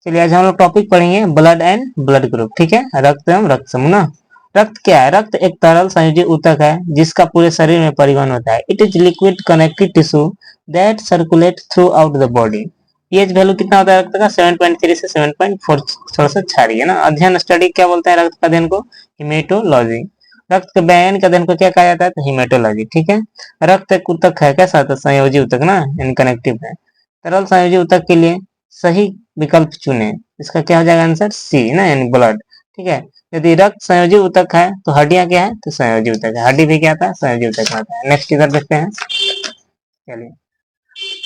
चलिए आज हम लोग टॉपिक पढ़ेंगे ब्लड एंड ब्लड ग्रुप। ठीक है, रक्त एवं रक्त समूह ना। रक्त क्या है? रक्त एक तरल संयोजी ऊतक है जिसका पूरे शरीर में परिवहन होता है। It is liquid connective tissue that circulate through out the body. PH value कितना होता है रक्त का? 7.3 से 7.4। थोड़ा सा छा रही है ना। अध्ययन स्टडी क्या बोलता है रक्त का अध्ययन को? हिमेटोलॉजी। रक्त के व्ययन के अध्ययन को क्या कहा जाता है? तो हिमेटोलॉजी। ठीक है, रक्त एक ऊतक है, कैसा? तो संयोजी ऊतक ना, यानी कनेक्टिव है। तरल संयोजी ऊतक के लिए सही विकल्प चुने। इसका क्या हो जाएगा आंसर? सी ना, यानी ब्लड। ठीक है, यदि रक्त संयोजी ऊतक है तो हड्डियां क्या है? तो संयोजी ऊतक है। हड्डी भी क्या आता है? संयोजी ऊतक आता है। नेक्स्ट इधर देखते हैं। चलिए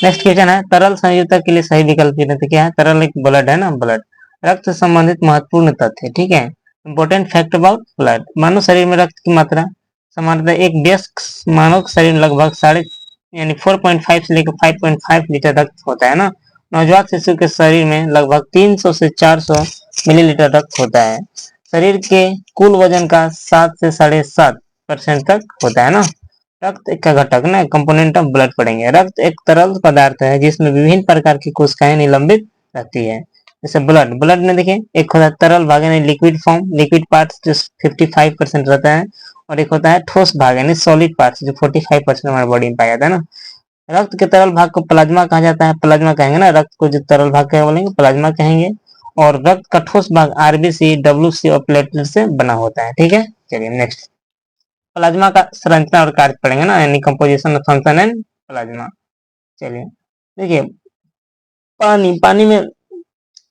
नेक्स्ट क्वेश्चन है, तरल संयोजी ऊतक के लिए सही विकल्प चुने। तो क्या है? तरल एक ब्लड है ना, ब्लड। रक्त से संबंधित महत्वपूर्ण तथ्य। ठीक है, इंपोर्टेंट फैक्ट अबाउट ब्लड। मानव शरीर में रक्त की मात्रा सामान्यतः एक वयस्क मानव शरीर में लगभग साढ़े यानी 4.5 से लेकर 5.5 लीटर रक्त होता है ना। नवजात शिशु के शरीर में लगभग 300 से 400 मिलीलीटर रक्त होता है। शरीर के कुल वजन का 7 से 7.5% तक होता है ना। रक्त एक का घटक ना, कंपोनेंट ऑफ ब्लड पढ़ेंगे। रक्त एक तरल पदार्थ है जिसमें विभिन्न प्रकार की कोशिकाएं निलंबित रहती है। जैसे ब्लड, ब्लड में देखिए एक होता है तरल भाग यानी लिक्विड फॉर्म, लिक्विड पार्ट जो 55% रहता है, और एक होता है ठोस भाग यानी सॉलिड पार्ट जो 45% हमारे बॉडी में पाया जाता है ना। रक्त के तरल भाग को प्लाज्मा कहा जाता है। प्लाज्मा कहेंगे ना, रक्त को जो तरल भाग क्या बोलेंगे? प्लाज्मा कहेंगे। और रक्त का ठोस भाग आरबीसी, डब्ल्यूसी और प्लेटलेट से बना होता है। ठीक है, चलिए नेक्स्ट। प्लाज्मा का संरचना और कार्य पढ़ेंगे ना, यानी composition of function and plasma. चलिए देखिए, पानी पानी में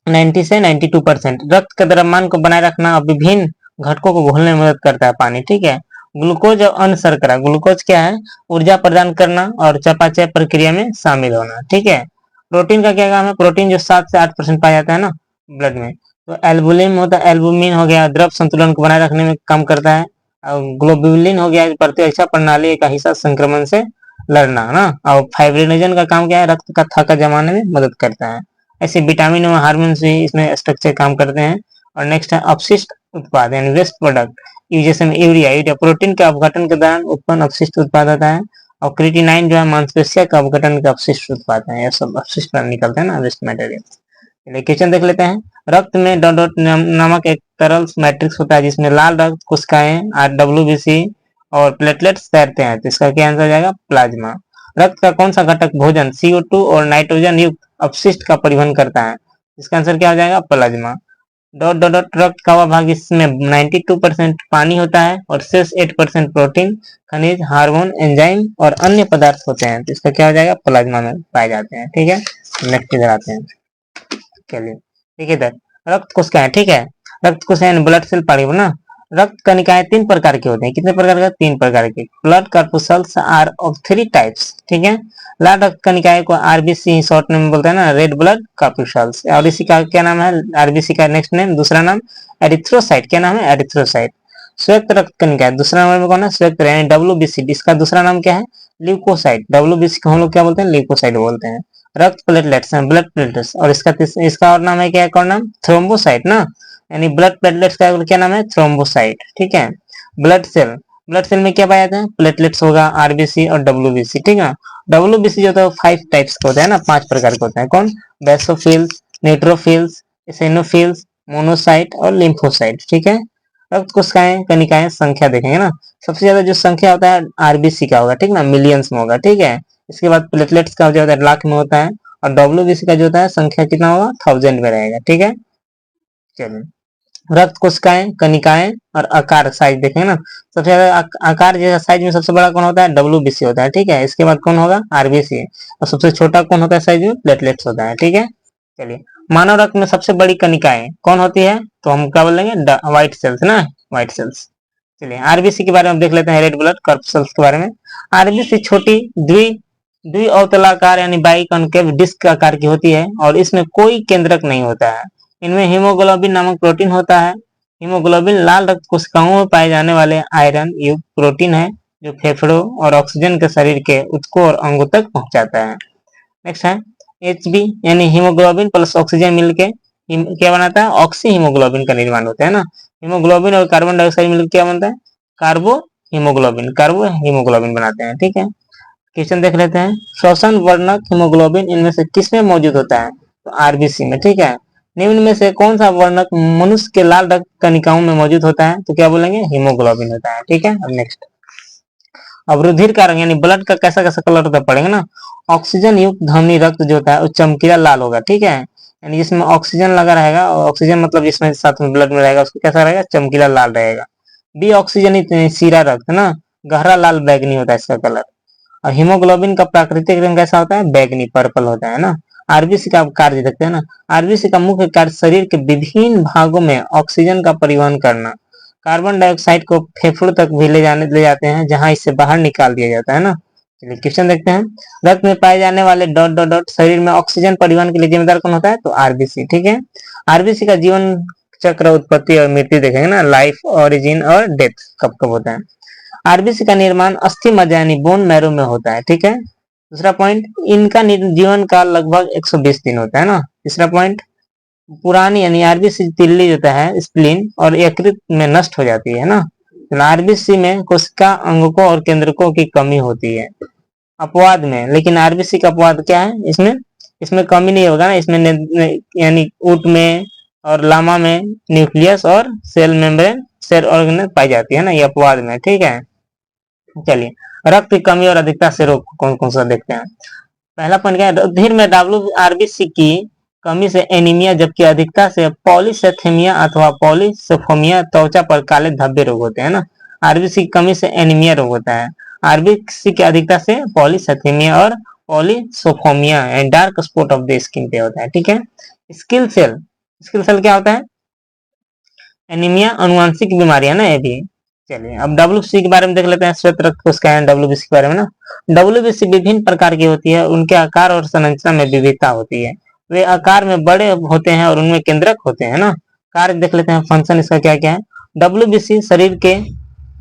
90 से 92% रक्त के द्रव्यमान को बनाए रखना और विभिन्न घटकों को घोलने में मदद करता है पानी। ठीक है, ग्लूकोज और अन्य शर्करा। ग्लूकोज क्या है? ऊर्जा प्रदान करना और चयापचय प्रक्रिया में शामिल होना। ठीक है, प्रोटीन का क्या काम है? प्रोटीन जो 7 से 8% पाया जाता है ना ब्लड में। तो एल्बुमिन होता है, एल्बुमिन हो गया, द्रव संतुलन को बनाए रखने में काम करता है। और ग्लोब्युलिन हो गया, प्रतिरक्षा प्रणाली का हिस्सा संक्रमण से लड़ना ना। और फाइब्रिनोजन का काम क्या है? रक्त का थक्का जमाने में मदद करता है। ऐसे विटामिन और हार्मोन्स भी इसमें स्ट्रक्चर काम करते हैं। और नेक्स्ट है अपशिष्ट उत्पाद यानी वेस्ट प्रोडक्ट। जैसे यूरिया, यूरिया प्रोटीन के अपघटन के दौरान उत्पन्न अपशिष्ट उत्पाद होता है। और क्रिएटिनाइन जो है मांसपेशियों के अपघटन के अपशिष्ट उत्पाद है। ये सब अपशिष्ट निकलते हैं ना, वेस्ट मटेरियल। क्वेश्चन देख लेते हैं। रक्त में डॉट डॉट नामक एक तरल मैट्रिक्स होता है जिसमें लाल रक्त कोशिकाएं डब्ल्यूबीसी और प्लेटलेट्स तैरते हैं। तो इसका क्या आंसर हो जाएगा? प्लाज्मा। रक्त का कौन सा घटक भोजन, CO2 और नाइट्रोजन युक्त अपशिष्ट का परिवहन करता है? इसका आंसर क्या हो जाएगा? प्लाज्मा। डॉट डॉट डॉट रक्त का वह भाग इसमें 92% पानी होता है और शेष 8% प्रोटीन, खनिज, हार्मोन, एंजाइम और अन्य पदार्थ होते हैं। तो इसका क्या हो जाएगा? प्लाज्मा में पाए जाते हैं। ठीक है, नेक्स्ट इधर आते हैं। चलिए देखिए इधर रक्त कोशिकाएं। ठीक है, रक्त कोशिकाएं ब्लड सेल पाड़ी ना। रक्त कणिकाएं 3 प्रकार की होती हैं। कितने प्रकार के? 3 प्रकार के। Blood corpuscles are of 3 types. ठीक है, लाल रक्त कणिकाएं को आरबीसी शॉर्ट नेम बोलते हैं ना, रेड ब्लड कॉर्पुसल्स। और इसी का क्या नाम है? आरबीसी का नेक्स्ट नेम, दूसरा नाम एरिथ्रोसाइट। क्या नाम है? एरिथ्रोसाइट। श्वेत रक्त कणिकाएं, दूसरा नंबर में कौन है? श्वेत यानी डब्ल्यूबीसी। इसका दूसरा नाम क्या है? ल्यूकोसाइट। डब्ल्यूबीसी को हम लोग क्या बोलते हैं? ल्यूकोसाइट बोलते हैं। रक्त प्लेटलेट्स हैं, ब्लड प्लेटलेट्स। और इसका और नाम है क्या? एक और नाम थ्रोम्बोसाइट ना, यानी ब्लड प्लेटलेट्स का क्या नाम है? थ्रोम्बोसाइट। ठीक है, ब्लड सेल, ब्लड सेल में क्या पाया जाता है? प्लेटलेट्स होगा, आरबीसी और डब्ल्यूबीसी। ठीक है, डब्ल्यूबीसी जो होता है 5 टाइप्स का होता है ना, 5 प्रकार का होता है। कौन? बेसोफिल्स, न्यूट्रोफिल्स, एसिनोफिल्स, मोनोसाइट और लिम्फोसाइट। ठीक है, रक्त कोशिकाएं कणिकाएं संख्या देखेंगे ना, सबसे ज्यादा जो संख्या होता है आरबीसी का होगा। ठीक ना, मिलियंस में होगा। ठीक है, इसके बाद प्लेटलेट्स का जो होता है लाख में होता है। और डब्ल्यूबीसी का जो होता है संख्या कितना होगा? 1000 में रहेगा। ठीक है, चलिए रक्त कोशिकाएं कणिकाएं और आकार साइज देखेंगे ना, सबसे ज्यादा आकार जैसा साइज में सबसे बड़ा कौन होता है? डब्ल्यूबीसी होता है। ठीक है, इसके बाद कौन होगा? आरबीसी। और सबसे छोटा कौन होता है साइज में? प्लेटलेट्स होता है। ठीक है, चलिए मानव रक्त में सबसे बड़ी कणिकाएं कौन होती है? तो हम क्या बोलेंगे? व्हाइट सेल्स ना, व्हाइट सेल्स। चलिए आरबीसी के बारे में देख लेते हैं, रेड ब्लड कॉर्पसल्स के बारे में। आरबीसी छोटी द्विअवतलाकार यानी बाई कॉन्केव डिस्क आकार की होती है और इसमें कोई केंद्रक नहीं होता है। इनमें हीमोग्लोबिन नामक प्रोटीन होता है। हीमोग्लोबिन लाल रक्त कोशिकाओं में पाए जाने वाले आयरन युक्त प्रोटीन है जो फेफड़ों और ऑक्सीजन के शरीर के ऊतकों और अंगों तक पहुंचाता है। नेक्स्ट है HB यानी हीमोग्लोबिन प्लस ऑक्सीजन मिलके क्या बनाता है? ऑक्सी हीमोग्लोबिन का निर्माण होता है ना। हीमोग्लोबिन और कार्बन डाइऑक्साइड मिलकर क्या बनता है? कार्बो हीमोग्लोबिन बनाते हैं। ठीक है, क्वेश्चन देख लेते हैं। श्वसन वर्णक हीमोग्लोबिन इनमें से किसमें मौजूद होता है? तो आरबीसी में। ठीक है, निम्न में से कौन सा वर्णक मनुष्य के लाल रक्त कणिकाओं में मौजूद होता है? तो क्या बोलेंगे? हीमोग्लोबिन होता है। ठीक है, अब नेक्स्ट, अब रुधिर का रंग यानी ब्लड का कैसा कैसा कलर होता है पढ़ेंगे ना। ऑक्सीजन युक्त धमनी रक्त जो होता है वो चमकीला लाल होगा। ठीक है, यानी जिसमें ऑक्सीजन लगा रहेगा, ऑक्सीजन मतलब जिसमें साथ में ब्लड में रहेगा उसको कैसा रहेगा? चमकीला लाल रहेगा। डी ऑक्सीजनित सीरा रक्त ना गहरा लाल बैगनी होता है इसका कलर। और हीमोग्लोबिन का प्राकृतिक रंग कैसा होता है? बैगनी पर्पल होता है ना। आरबीसी का कार्य देखते हैं ना। आरबीसी का मुख्य कार्य शरीर के विभिन्न भागों में ऑक्सीजन का परिवहन करना। कार्बन डाइऑक्साइड को फेफड़ों तक भी ले जाते हैं जहां इसे बाहर निकाल दिया जाता है ना। चलिए क्वेश्चन देखते हैं। रक्त में पाए जाने वाले डॉट डॉट डॉट शरीर में ऑक्सीजन परिवहन के लिए जिम्मेदार कौन होता है? तो आरबीसी। ठीक है, आरबीसी का जीवन चक्र, उत्पत्ति और मृत्यु देखेंगे ना, लाइफ, ओरिजिन और डेथ कब कब होता है। आरबीसी का निर्माण अस्थि मज्जा यानी बोन मैरो में होता है। ठीक है, दूसरा पॉइंट, इनका जीवन काल लगभग 120 दिन होता है ना। तीसरा पॉइंट, पुरानी यानी आरबीसी तिल्ली होता है स्प्लीन और यकृत में नष्ट हो जाती है ना। आरबीसी में कोशिका अंगकों और केंद्रकों की कमी होती है। अपवाद में, लेकिन आरबीसी का अपवाद क्या है? इसमें इसमें कमी नहीं होगा ना, इसमें यानी ऊट में और लामा में न्यूक्लियस और सेल मेम्ब्रेन सेल ऑर्गेनेल पाई जाती है ना, ये अपवाद में। ठीक है, चलिए रक्त की कमी और अधिकता से रोग कौन कौन सा देखते हैं। पहला पॉइंट क्या है? रुधिर में डब्ल्यूआरबीसी की कमी से एनीमिया, जबकि अधिकता से पॉलीसेथेमिया अथवा पॉलीसेफोमिया त्वचा पर काले धब्बे रोग होते हैं ना। आरबीसी की कमी से एनीमिया रोग होता है। आरबीसी की अधिकता से पॉलीसेथेमिया और पॉलीसोफोमिया dark spot of the skin पे होता है। ठीक है, स्किल सेल, स्किल सेल क्या होता है? एनीमिया अनुवांशिक बीमारी है ना ये भी। चलिए अब डब्ल्यूबीसी के बारे में देख लेते हैं। श्वेत रक्त कोशिका है डब्ल्यूबीसी के बारे में ना। डब्ल्यूबीसी विभिन्न प्रकार की होती है, उनके आकार और संरचना में विविधता होती है। वे आकार में बड़े होते हैं और उनमें केंद्रक होते हैं ना। कार्य देख लेते हैं, फंक्शन इसका क्या क्या है। डब्ल्यूबीसी शरीर के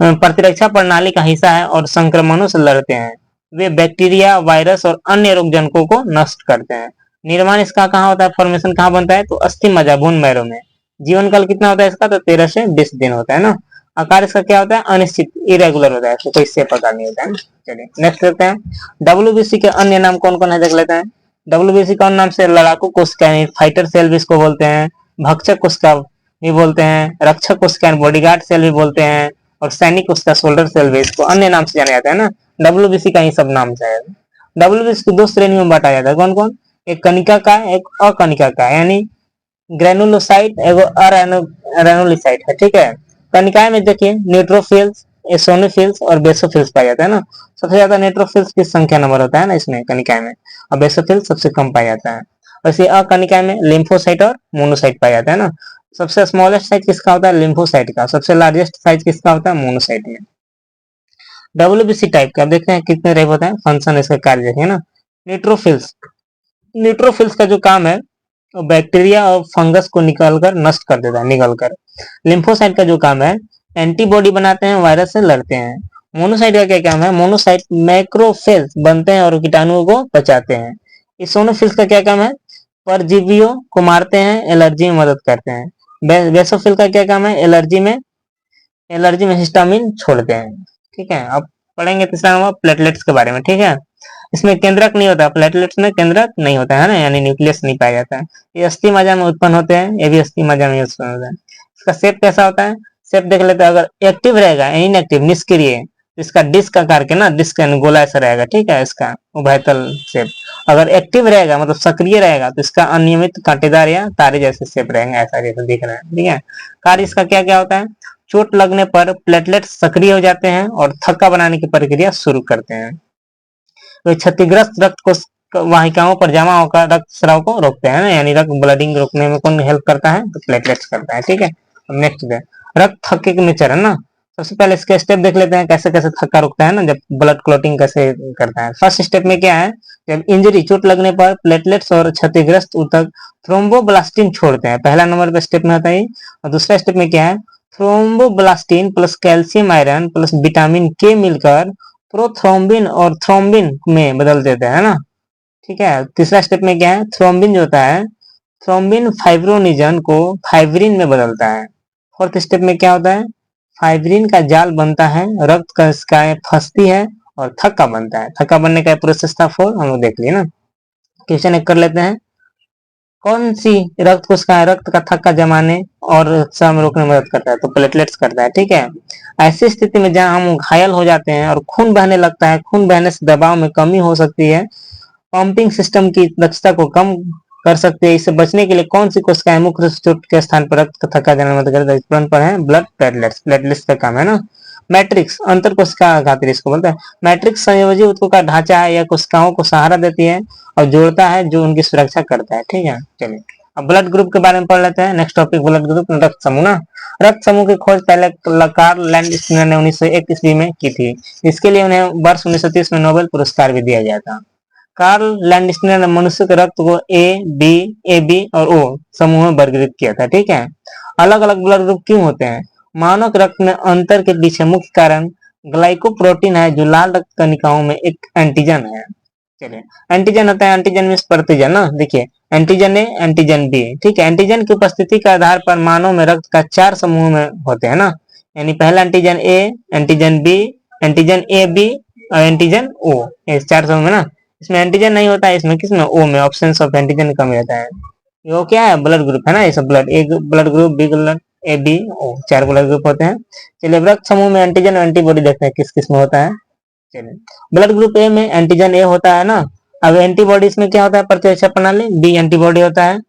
प्रतिरक्षा प्रणाली का हिस्सा है और संक्रमणों से लड़ते हैं। वे बैक्टीरिया, वायरस और अन्य रोग जनकों को नष्ट करते हैं। निर्माण इसका कहाँ होता है? फॉर्मेशन कहाँ बनता है? तो अस्थि मज्जा बोन मैरो में। जीवन काल कितना होता है इसका? तो 13 से 20 दिन होता है ना। आकार इसका क्या होता है? अनिश्चित, इरेगुलर होता है, तो कोई शेप आकार नहीं होता है। चलिए नेक्स्ट देखते हैं। डब्ल्यूबीसी के अन्य नाम कौन कौन है देख लेते हैं। डब्ल्यूबीसी कौन नाम से? लड़ाकू कोशिका फाइटर सेल भी इसको बोलते हैं, भक्षक कोशिका भी बोलते हैं, रक्षक कोशिका बॉडीगार्ड सेल भी बोलते हैं, और सैनिक कोशिका शोल्डर सेल भी इसको अन्य नाम से जाना जाता है ना। डब्ल्यूबीसी का ही सब नाम से है। डब्ल्यूबीसी को दो श्रेणियों में बांटा जाता है, कौन कौन? एक कनिका का, एक अकनिका का, यानी ग्रेनुलोसाइट एवं अरेनुलोसाइट है। ठीक है, कनिकाएं में देखिए न्यूट्रोफिल्स, एसोनोफिल्स और बेसोफिल्स पाया जाता है ना। सबसे ज्यादा न्यूट्रोफिल्स की संख्या नंबर होता है ना इसमें कनिकाएं में, और बेसोफिल्स सबसे कम पाया जाता है। वैसे अकनिकाएं में लिम्फोसाइट और मोनोसाइट पाया जाता है ना। सबसे स्मॉलेस्ट साइज किसका होता है? लिम्फोसाइट का। सबसे लार्जेस्ट साइज किसका होता है? मोनोसाइट में। डब्ल्यूबीसी टाइप का, अब देखते हैं कितने टाइप होता है, फंक्शन इसका कार्य देखें ना। न्यूट्रोफिल्स, न्यूट्रोफिल्स का जो काम है बैक्टीरिया और फंगस को निकालकर नष्ट कर देता है, निकलकर। लिम्फोसाइट का जो काम है एंटीबॉडी बनाते हैं, वायरस से लड़ते हैं। मोनोसाइट का क्या काम है? मोनोसाइट मैक्रोफेज बनते हैं और कीटाणुओं को बचाते हैं। इसोनोफिल्स का क्या काम है? परजीवियों को मारते हैं, एलर्जी में मदद करते हैं। बेसोफिल का क्या काम है? एलर्जी में हिस्टामिन छोड़ते हैं। ठीक है, अब पढ़ेंगे तीसरा नंबर प्लेटलेट्स के बारे में। ठीक है, इसमें केंद्रक नहीं होता, प्लेटलेट्स में केंद्रक नहीं होता है ना, यानी न्यूक्लियस नहीं पाया जाता है। ये अस्थि मज्जा में उत्पन्न होते हैं, ये भी अस्थि मज्जा में उत्पन्न होता है। इसका शेप कैसा होता है? शेप देख लेते हैं। अगर एक्टिव रहेगा, इनएक्टिव निष्क्रिय, इसका डिस्क आकार के ना, डिस्क गोला ऐसा रहेगा। ठीक है, इसका उभयतल शेप। अगर एक्टिव रहेगा मतलब सक्रिय रहेगा तो इसका अनियमित कांटेदार या तारे जैसे शेप रहेंगे, ऐसा जैसे दिख रहा है। ठीक है, कार्य इसका क्या क्या होता है? चोट लगने पर प्लेटलेट सक्रिय हो जाते हैं और थक्का बनाने की प्रक्रिया शुरू करते हैं। तो क्षतिग्रस्त रक्त को वाहिकाओं पर जमा होकर रक्त स्राव को रोकते हैं ना, यानी रक्त ब्लडिंग रोकने में कौन हेल्प करता है? तो प्लेटलेट्स करता है। ठीक है, अब नेक्स्ट है रक्त थक्के में चरण ना। सबसे पहले इसके स्टेप देख लेते हैं, कैसे कैसे थक्का रुकता है ना, जब ब्लड क्लॉटिंग कैसे करता है। फर्स्ट स्टेप में क्या है? जब इंजरी, चोट लगने पर प्लेटलेट्स और क्षतिग्रस्त ऊतक थ्रोम्बोब्लास्टिन छोड़ते हैं, पहला नंबर पे स्टेप में आता है। और दूसरा स्टेप में क्या है? Thromboplastin plus calcium iron plus vitamin K मिलकर प्रोथ्रोम्बिन और थ्रोम्बिन में बदल देते हैं ना। ठीक है, तीसरा स्टेप में क्या है? थ्रोम्बिन जो होता है, थ्रोम्बिन फाइब्रोनिजन को फाइब्रिन में बदलता है। फोर्थ स्टेप में क्या होता है? फाइब्रिन का जाल बनता है, रक्त कशिकाएं फंसती है और थक्का बनता है। थक्का बनने का प्रोसेस था 4, हम लोग देख लिए ना। क्वेश्चन एक कर लेते हैं। कौन सी रक्त कोशिकाएं रक्त का थक्का जमाने और रक्तस्राव में रोकने में मदद करता है? तो प्लेटलेट्स करता है, ठीक है। ऐसी स्थिति में जहां हम घायल हो जाते हैं और खून बहने लगता है, खून बहने से दबाव में कमी हो सकती है, पंपिंग सिस्टम की दक्षता को कम कर सकती है। इससे बचने के लिए कौन सी कोशिकाएं मुख्य रूप से चोट के स्थान पर रक्त का थक्का जमाने में मदद करता है? तुरंत पर है ब्लड प्लेटलेट्स, प्लेटलेट्स का काम है ना। मैट्रिक्स अंतर कोशिका घाती इसको बोलते हैं। मैट्रिक्स संयोजी ऊतकों का ढांचा है, यह कोशिकाओं को सहारा देती है और जोड़ता है, जो उनकी सुरक्षा करता है, ठीक है। चलिए अब ब्लड ग्रुप के बारे में पढ़ लेते हैं। नेक्स्ट टॉपिक ब्लड ग्रुप, रक्त समूह ना। रक्त समूह की खोज पहले कार्ल लैंडस्टीनर ने 1901 ईस्वी में की थी। इसके लिए उन्हें वर्ष 1930 में नोबेल पुरस्कार भी दिया गया था। कार्ल लैंडस्टीनर ने मनुष्य के रक्त को ए बी और ओ समूह में वर्गीकृत किया था, ठीक है। अलग अलग ब्लड ग्रुप क्यों होते हैं? मानव के रक्त में अंतर के पीछे मुख्य कारण ग्लाइकोप्रोटीन है, जो लाल रक्त कणिकाओं में एक एंटीजन है। चलिए एंटीजन होता है, एंटीजन मीन्स प्रतिजन ना। देखिए एंटीजन ए, एंटीजन बी, ठीक है। एंटीजन की उपस्थिति के आधार पर मानव में रक्त का 4 समूह में होते हैं ना। यानी पहला antigen A, antigen B, antigen A B और एंटीजन ओ, ये 4 समूह में ना। इसमें एंटीजन नहीं होता है, इसमें किसमें? ओ में, ऑप्शन ऑफ एंटीजन कम रहता है। ये क्या है? ब्लड ग्रुप है ना, ये सब blood, A blood group, B blood, A B O, 4 blood group होते हैं। चलिए रक्त समूह में एंटीजन और एंटीबॉडी देखते हैं किस किस में होता है। चलिए ब्लड ग्रुप ए में एंटीजन ए होता है ना। अब एंटीबॉडीज में क्या होता है? प्रतिरक्षा प्रणाली, बी एंटीबॉडी होता है।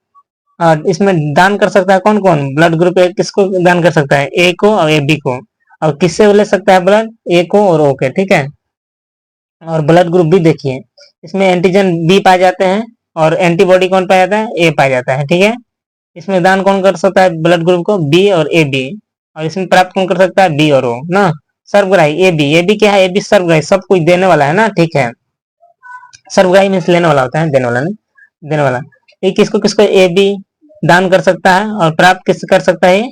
और इसमें दान कर सकता है कौन कौन? ब्लड ग्रुप ए किसको दान कर सकता है? ए को और ए बी को। और किससे ले सकता है ब्लड? ए को और ओ के, ठीक है। और ब्लड ग्रुप बी देखिए, इसमें एंटीजन बी पाए जाते हैं और एंटीबॉडी कौन पाया जाता है? ए पाया जाता है, ठीक है। इसमें दान कौन कर सकता है ब्लड ग्रुप को? बी और ए बी। और इसमें प्राप्त कौन कर सकता है? बी और ओ ना। सर्वग्राही ए बी, ए बी क्या है? ए बी सर्वग्राही, सब कुछ देने वाला है ना, ठीक है। सर्वग्राही मीन्स लेने वाला होता है, देने वाला नहीं, देने वाला। ये किसको किसको? ए बी दान कर सकता है और प्राप्त किससे कर सकता है?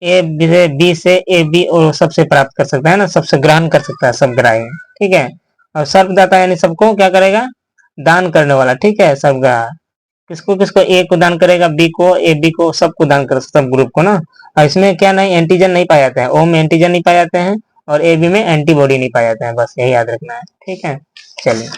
ए बी से ए बी और सबसे प्राप्त कर सकता है ना, सबसे ग्रहण कर सकता है, सब ग्राही, ठीक है। और सर्वदाता यानी सबको क्या करेगा? दान करने वाला, ठीक है, सबग्राह। किसको किसको? ए को दान करेगा, बी को, ए बी को, सबको दान कर, सब ग्रुप को ना। और इसमें क्या नहीं, एंटीजन नहीं पाए जाते हैं, ओ में एंटीजन नहीं पाए जाते हैं और ए बी में एंटीबॉडी नहीं पाए जाते हैं, बस यही याद रखना है, ठीक है। चलिए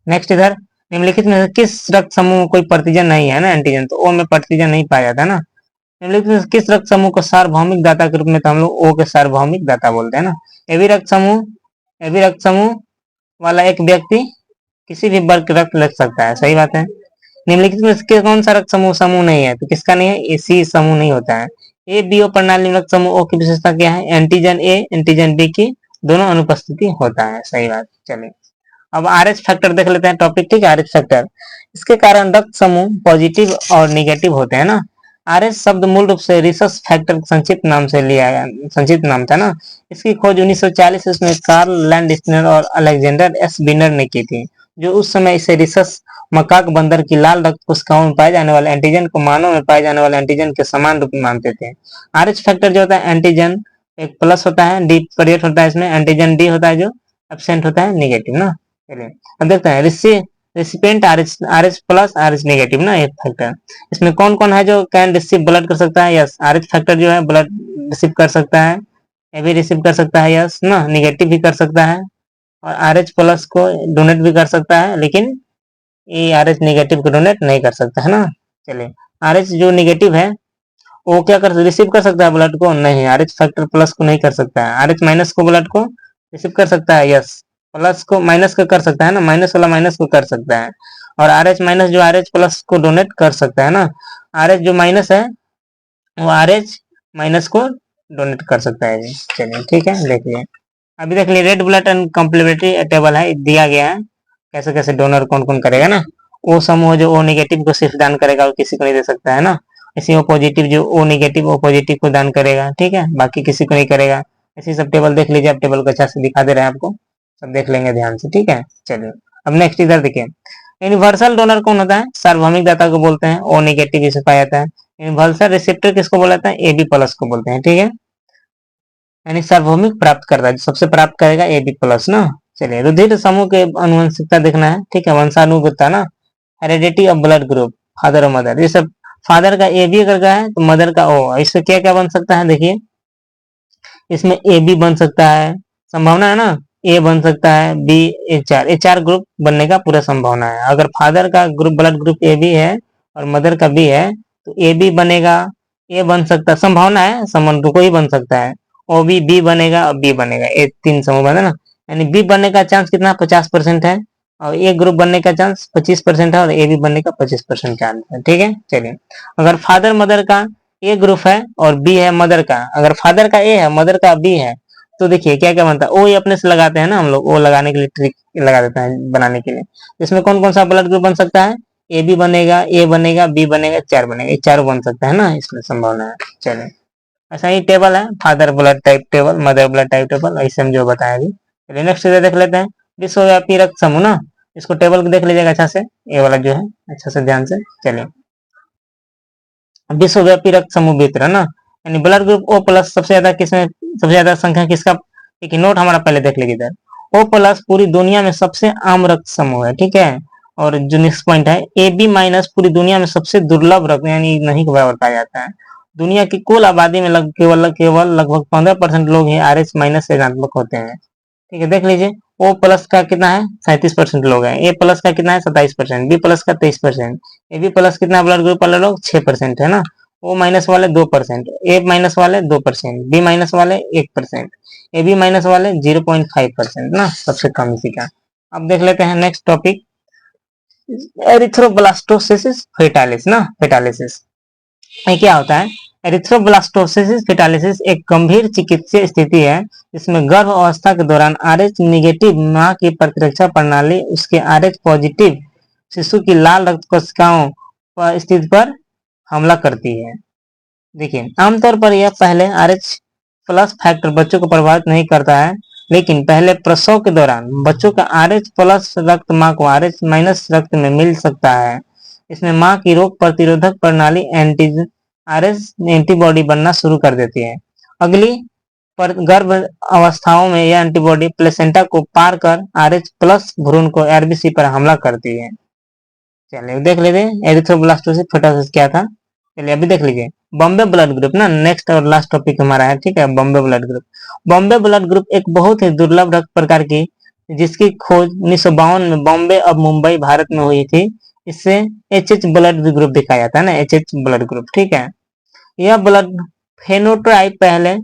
नेक्स्ट इधर, निम्नलिखित में किस रक्त समूह में कोई प्रतिजन नहीं है ना, एंटीजन, तो ओ में प्रतिजन नहीं पाया जाता है ना। निम्नलिखित में किस रक्त समूह को सार्वभौमिक दाता के रूप में, तो हम लोग ओ के सार्वभौमिक दाता बोलते हैं ना। एबी रक्त समूह, एबी रक्त समूह वाला एक व्यक्ति किसी भी वर्ग रक्त ले सकता है, सही बात है। निम्नलिखित में इसके कौन सा रक्त समूह समूह नहीं है, तो किसका नहीं है? एसी समूह नहीं होता है। ए बी ओ प्रणाली रक्त समूह ओ की विशेषता क्या है? एंटीजन ए, एंटीजन बी की दोनों अनुपस्थिति होता है, सही बात। चलिए अब आरएच फैक्टर देख लेते हैं टॉपिक, ठीक है। आरएच फैक्टर, इसके कारण रक्त समूह पॉजिटिव और निगेटिव होते हैं ना। आरएच शब्द मूल रूप से रिसस फैक्टर संक्षिप्त नाम से लिया गया, संक्षिप्त नाम था ना। इसकी खोज 1940 में कार्ल लैंडस्टीनर और अलेक्जेंडर एस बिनर ने की थी, जो उस समय इसे रिसस मकाक बंदर की लाल रक्त कोशिकाओं में पाए जाने वाले एंटीजन को मानव में पाए जाने वाले एंटीजन के समान रूप में मानते थे। आरएच फैक्टर जो होता है, एंटीजन एक प्लस होता है, डी पीरियड होता है, इसमें एंटीजन डी होता है जो एब्सेंट होता है, निगेटिव ना। चलिए अब देखते हैं recipient RH plus RH negative ना, ये फैक्टर। इसमें कौन कौन है जो कैन रिसीव ब्लड कर सकता है? यस, आरएच फैक्टर जो है ब्लड रिसीव कर सकता है, ये भी रिसीव कर सकता है, यस ना, निगेटिव भी कर सकता है और आरएच प्लस को डोनेट भी कर सकता है, लेकिन ये आरएच नेगेटिव को डोनेट नहीं कर सकता है ना। चलिए आरएच जो नेगेटिव है वो क्या कर रिसीव कर सकता है ब्लड को? नहीं, आरएच फैक्टर प्लस को नहीं कर सकता है। आरएच माइनस को ब्लड को रिसीव कर सकता है, यस। प्लस को माइनस को कर सकता है ना, माइनस वाला माइनस को कर सकता है। और आरएच माइनस जो आरएच प्लस को डोनेट कर सकता है ना, आरएच जो माइनस है वो आरएच माइनस को डोनेट कर सकता है जी। चलिए ठीक है, देखिए अभी देख लिए red blood and complementary table है, दिया गया है कैसे कैसे डोनर कौन कौन करेगा ना। ओ समूह जो ओ नेगेटिव को सिर्फ दान करेगा वो किसी को नहीं दे सकता है ना। इसी ओ पॉजिटिव जो ओ नेगेटिव ओ पॉजिटिव को दान करेगा, ठीक है, बाकी किसी को नहीं करेगा। ऐसी सब टेबल देख लीजिए, आप टेबल को अच्छा से दिखा दे रहे हैं आपको, सब देख लेंगे ध्यान से, ठीक है। चलिए अब नेक्स्ट इधर देखिए, यूनिवर्सल डोनर कौन होता है? सार्वभौमिक दाता को बोलते हैं, ओ नेगेटिव इसे पाया जाता है। यूनिवर्सल रिसेप्टर किसको बोला जाता है? ए बी प्लस को बोलते हैं, ठीक है। यानी सार्वभौमिक प्राप्त करता है, सबसे प्राप्त करेगा ए बी प्लस ना। चलिए रुधिर समूह के अनुवंशिकता देखना है, ठीक है, वंशानुगतता ना, heredity of blood group, father और मदर, ये सब। फादर का ए बी अगर का है तो मदर का ओ, इससे क्या क्या बन सकता है देखिए, इसमें ए बी बन सकता है, संभावना है ना, ए बन सकता है, बी, ए चार ग्रुप बनने का पूरा संभावना है। अगर फादर का group blood group A B है और मदर का बी है तो ए बी बनेगा, ए बन सकता है, संभावना है, समन को ही बन सकता है। ओ बी बी बनेगा और बी बनेगा, ए तीन समूह बना ना, यानी बी बनने का चांस कितना 50% है और ए ग्रुप बनने का चांस 25% है और ए बी बनने का 25% चांस है। ठीक है, चलिए अगर फादर मदर का ए ग्रुप है और बी है मदर का, अगर फादर का ए है मदर का बी है तो देखिए क्या क्या बनता है, ओ अपने से लगाते हैं ना हम लोग, ओ लगाने के लिए ट्रिक लगा देते हैं बनाने के लिए। इसमें कौन कौन सा ब्लड ग्रुप बन सकता है, ए बी बनेगा, ए बनेगा, बी बनेगा, चार बनेगा, ये चारों बन सकता है ना, इसमें संभावना है। चलिए ऐसा ही टेबल है, father blood type table, mother blood type table, ऐसे हम जो बताया अभी। चलिए नेक्स्ट देख लेते हैं, विश्वव्यापी रक्त समूह ना, इसको टेबल देख लीजिएगा अच्छा से, ये वाला जो है अच्छा से ध्यान से। चलिए विश्वव्यापी रक्त समूह वितरण ना, यानी ब्लड ग्रुप ओ प्लस सबसे ज्यादा किसमें, सबसे ज्यादा संख्या किसका, ठीक है नोट हमारा पहले देख लीजिए इधर। ओ प्लस पूरी दुनिया में सबसे आम रक्त समूह है, ठीक है। और जो नेक्स्ट पॉइंट है, ए बी माइनस पूरी दुनिया में सबसे दुर्लभ रक्त, यानी नहीं के बराबर पाया जाता है। दुनिया की कुल आबादी में केवल लगभग 15% लोग ही आर एच माइनस से ऋणात्मक होते हैं। ठीक है, देख लीजिए ओ प्लस का कितना है 37% लोग हैं, ए प्लस का कितना है 27%, बी प्लस का 23%, ए बी प्लस कितना ब्लड ग्रुप वाले लोग 6% है ना, ओ माइनस वाले 2%, ए माइनस वाले 2%, बी माइनस वाले 1%, ए बी माइनस वाले 0.5% ना, सबसे कम इसी का। अब देख लेते हैं नेक्स्ट टॉपिक, एरिथ्रोब्लास्टोसिस फेटालिस ना, फेटालिसिस ये क्या होता है। एरिथ्रोब्लास्टोसिस फेटालिसिस एक गंभीर चिकित्सीय स्थिति है जिसमें गर्भ अवस्था के दौरान आरएच निगेटिव मां की प्रतिरक्षा प्रणाली उसके आरएच पॉजिटिव शिशु की लाल रक्त कोशिकाओं पर स्थिति पर हमला करती है। देखिए आमतौर पर यह पहले आरएच प्लस फैक्टर बच्चों को प्रभावित नहीं करता है, लेकिन पहले प्रसव के दौरान बच्चों का आरएच प्लस रक्त मां को आरएच माइनस रक्त में मिल सकता है। इसमें मां की रोग प्रतिरोधक प्रणाली आरएच एंटीबॉडी बनना शुरू कर देती है। अगली पर गर्भ अवस्थाओं में यह एंटीबॉडी प्लेसेंटा को पार कर आरएच प्लस भ्रूण को आरबीसी पर हमला करती है। चलिए देख लीजिए एरिथ्रोब्लास्टोसिस फेटालिसिस क्या था। चलिए अभी देख लीजिए बॉम्बे ब्लड ग्रुप ना, नेक्स्ट और लास्ट टॉपिक हमारा है, ठीक है। Bombay blood group, Bombay blood group एक बहुत ही दुर्लभ रक्त प्रकार की जिसकी खोज 1952 में बॉम्बे और मुंबई भारत में हुई थी। इससे एच ब्लड ग्रुप दिखाया जाता है ना, एच ब्लड ग्रुप, ठीक है। यह ब्लड फेनोटाइप पहले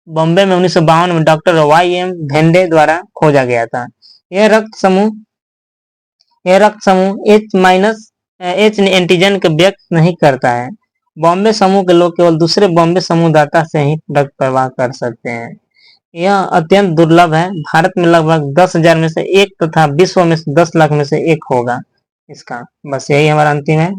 बॉम्बे में 1952 में डॉक्टर वाई एम भेंडे द्वारा खोजा गया था। यह रक्त समूह एच माइनस एच एंटीजन के व्यक्त नहीं करता है। बॉम्बे समूह के लोग केवल दूसरे बॉम्बे समूह दाता से ही रक्त प्रवाह कर सकते हैं। यह अत्यंत दुर्लभ है, भारत में लगभग 10,000 में से एक तथा विश्व में 10 लाख में से एक होगा इसका। बस यही हमारा अंतिम है।